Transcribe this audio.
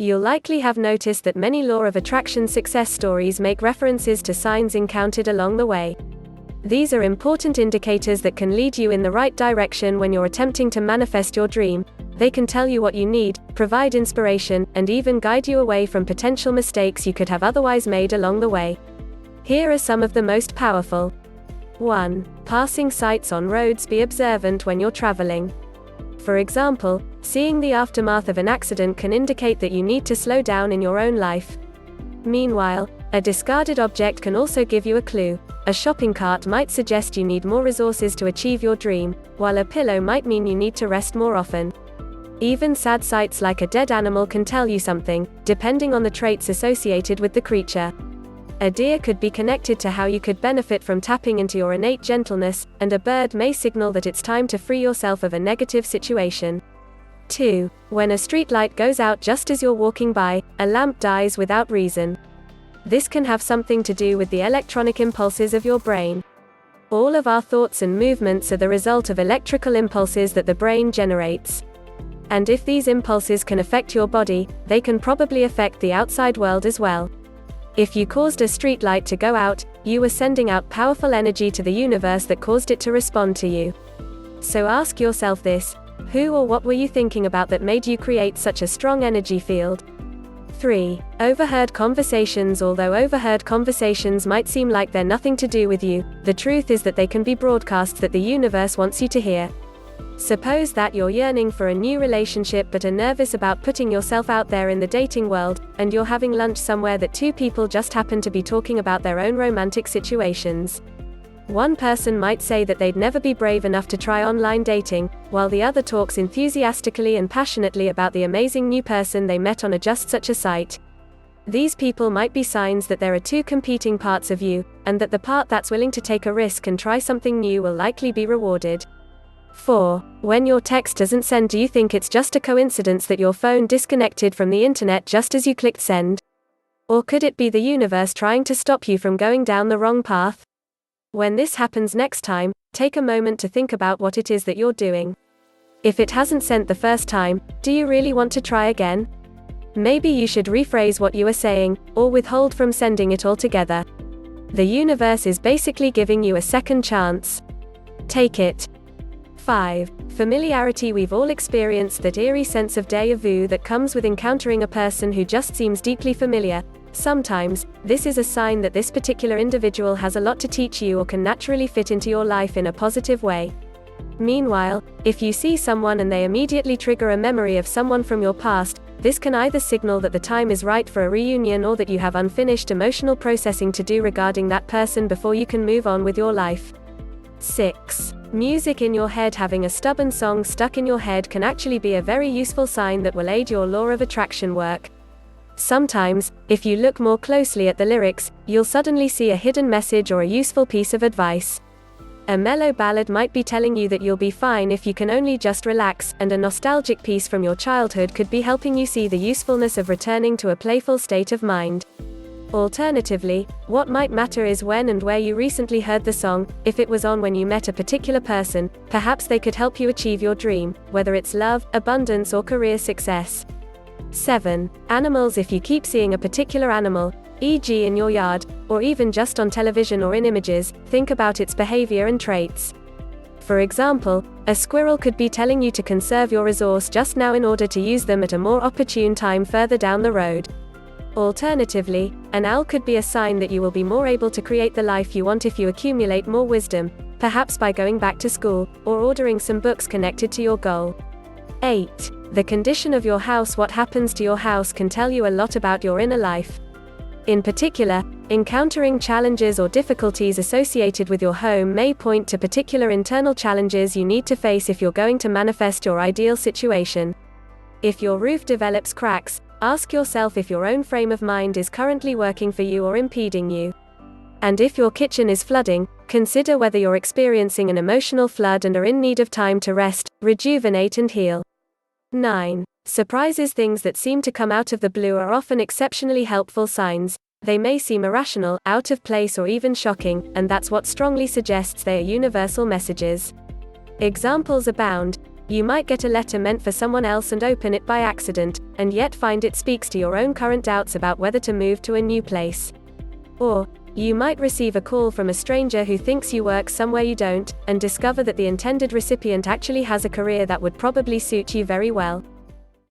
You'll likely have noticed that many law of attraction success stories make references to signs encountered along the way. These are important indicators that can lead you in the right direction when you're attempting to manifest your dream. They can tell you what you need, provide inspiration, and even guide you away from potential mistakes you could have otherwise made along the way. Here are some of the most powerful. 1. Passing sights on roads. Be observant when you're traveling. For example, seeing the aftermath of an accident can indicate that you need to slow down in your own life. Meanwhile, a discarded object can also give you a clue. A shopping cart might suggest you need more resources to achieve your dream, while a pillow might mean you need to rest more often. Even sad sights like a dead animal can tell you something, depending on the traits associated with the creature. A deer could be connected to how you could benefit from tapping into your innate gentleness, and a bird may signal that it's time to free yourself of a negative situation. 2. When a street light goes out just as you're walking by, a lamp dies without reason. This can have something to do with the electronic impulses of your brain. All of our thoughts and movements are the result of electrical impulses that the brain generates. And if these impulses can affect your body, they can probably affect the outside world as well. If you caused a street light to go out, you were sending out powerful energy to the universe that caused it to respond to you. So ask yourself this: who or what were you thinking about that made you create such a strong energy field? 3. Overheard conversations. Although overheard conversations might seem like they're nothing to do with you, the truth is that they can be broadcasts that the universe wants you to hear. Suppose that you're yearning for a new relationship but are nervous about putting yourself out there in the dating world, and you're having lunch somewhere that two people just happen to be talking about their own romantic situations. One person might say that they'd never be brave enough to try online dating, while the other talks enthusiastically and passionately about the amazing new person they met on just such a site. These people might be signs that there are two competing parts of you, and that the part that's willing to take a risk and try something new will likely be rewarded. 4. When your text doesn't send, do you think it's just a coincidence that your phone disconnected from the internet just as you clicked send? Or could it be the universe trying to stop you from going down the wrong path? When this happens next time, take a moment to think about what it is that you're doing. If it hasn't sent the first time, do you really want to try again? Maybe you should rephrase what you are saying, or withhold from sending it altogether. The universe is basically giving you a second chance. Take it. 5. Familiarity. We've all experienced that eerie sense of déjà vu that comes with encountering a person who just seems deeply familiar. Sometimes, this is a sign that this particular individual has a lot to teach you or can naturally fit into your life in a positive way. Meanwhile, if you see someone and they immediately trigger a memory of someone from your past, this can either signal that the time is right for a reunion or that you have unfinished emotional processing to do regarding that person before you can move on with your life. 6. Music in your head. Having a stubborn song stuck in your head can actually be a very useful sign that will aid your law of attraction work. Sometimes, if you look more closely at the lyrics, you'll suddenly see a hidden message or a useful piece of advice. A mellow ballad might be telling you that you'll be fine if you can only just relax, and a nostalgic piece from your childhood could be helping you see the usefulness of returning to a playful state of mind. Alternatively, what might matter is when and where you recently heard the song. If it was on when you met a particular person, perhaps they could help you achieve your dream, whether it's love, abundance, or career success. 7. Animals. If you keep seeing a particular animal, e.g. in your yard, or even just on television or in images, think about its behavior and traits. For example, a squirrel could be telling you to conserve your resource just now in order to use them at a more opportune time further down the road. Alternatively, an owl could be a sign that you will be more able to create the life you want if you accumulate more wisdom, perhaps by going back to school, or ordering some books connected to your goal. 8. The condition of your house. What happens to your house can tell you a lot about your inner life. In particular, encountering challenges or difficulties associated with your home may point to particular internal challenges you need to face if you're going to manifest your ideal situation. If your roof develops cracks, ask yourself if your own frame of mind is currently working for you or impeding you. And if your kitchen is flooding, consider whether you're experiencing an emotional flood and are in need of time to rest, rejuvenate, and heal. 9. Surprises. Things that seem to come out of the blue are often exceptionally helpful signs. They may seem irrational, out of place, or even shocking, and that's what strongly suggests they are universal messages. Examples abound. You might get a letter meant for someone else and open it by accident, and yet find it speaks to your own current doubts about whether to move to a new place. Or, you might receive a call from a stranger who thinks you work somewhere you don't, and discover that the intended recipient actually has a career that would probably suit you very well.